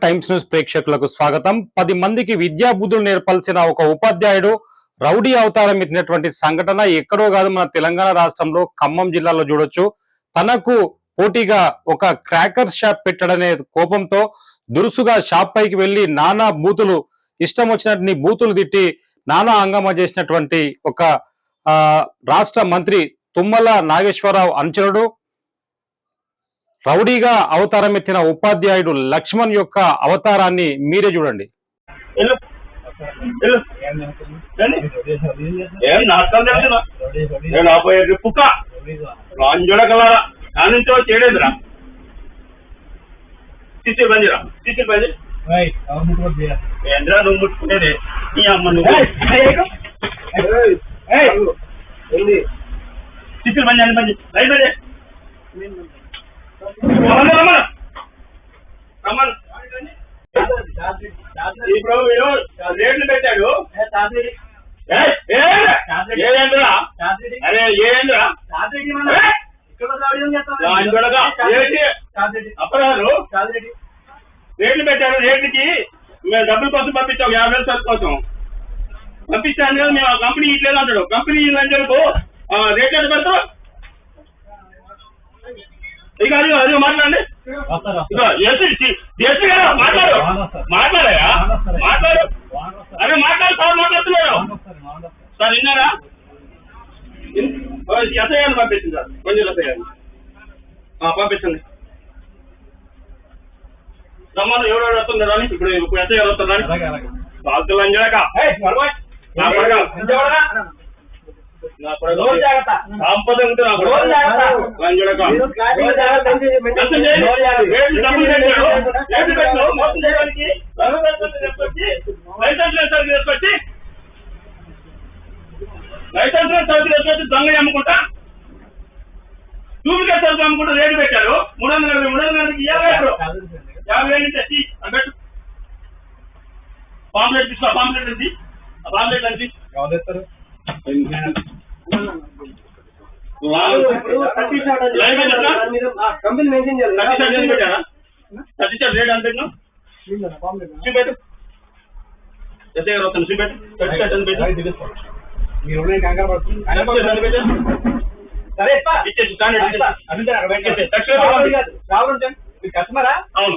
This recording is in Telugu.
టైమ్స్ న్యూస్ ప్రేక్షకులకు స్వాగతం. 10 మందికి విద్యా బుద్ధులు నేర్పాల్సిన ఒక ఉపాధ్యాయుడు రౌడీ అవతారం ఎత్తినటువంటి సంఘటన ఎక్కడో కాదు, మన తెలంగాణ రాష్ట్రంలో ఖమ్మం జిల్లాలో చూడొచ్చు. తనకు పోటీగా ఒక క్రాకర్ షాప్ పెట్టడనే కోపంతో దురుసుగా షాప్ పైకి వెళ్లి నానా బూతులు, ఇష్టం వచ్చినట్టు బూతులు తిట్టి నానా హంగామా చేసినటువంటి ఒక రాష్ట్ర మంత్రి తుమ్మల నాగేశ్వరరావు అనుచరుడు, రౌడీగా అవతారం ఎత్తిన ఉపాధ్యాయుడు లక్ష్మణ్ యొక్క అవతారాన్ని మీరే చూడండి. ఏంద్రా నువ్వు ముట్టుకునేది ఈ అమ్మ నువ్వు చిచ్చులు బండి అని బండి రైట్ బండి ఇప్పుడు మీరు రేట్లు పెట్టాడు. అరే ఏంద్రా అప్పరాలు రేట్లు పెట్టాడు. రేట్లకి మేము డబ్బుల కోసం పంపించాం, 50,000 సరుకు కోసం పంపిస్తాను కదా. మేము ఆ కంపెనీ ఇట్లేదు అంటాడు. కంపెనీ లంచలకు రేట్లు ఎంత పెడతాం? ఇక అది మాట్లాడండి. మాట్లాడు మాట్లాడాయా మాట్లాడు. అరే మాట్లాడు సార్, మాట్లాడుతున్నాడు సార్. విన్నారా? ఎస్ఐఆర్ పంపించింది సార్, కొంచెం ఎస్ఐఆర్ పంపించండి. రమ్మను ఎవరెవరు వస్తున్నారు అని. ఇప్పుడు ఎస్ఐఆర్ వస్తున్నారు బాధ్యులు అని చెప్పక సంపద ఉంటే మోసం చేయడానికి లైసెన్స్ తీసుకొచ్చి దొంగ అమ్ముకుంటా, డూప్లికేట్ సరుకు అమ్ముకుంటా రేటు పెట్టారు. 300 50,000 నుంచి వచ్చి అన్నట్టు పాంప్లెట్ తీసుకో. పాంప్లెట్ నుంచి పాంప్లెట్ నుంచి రేట్ అంత చూపెట్టు. ఎస్ఐ గారు వస్తాను చూపెట్టు. సరే ఇచ్చేసి కస్టమరా? అవును.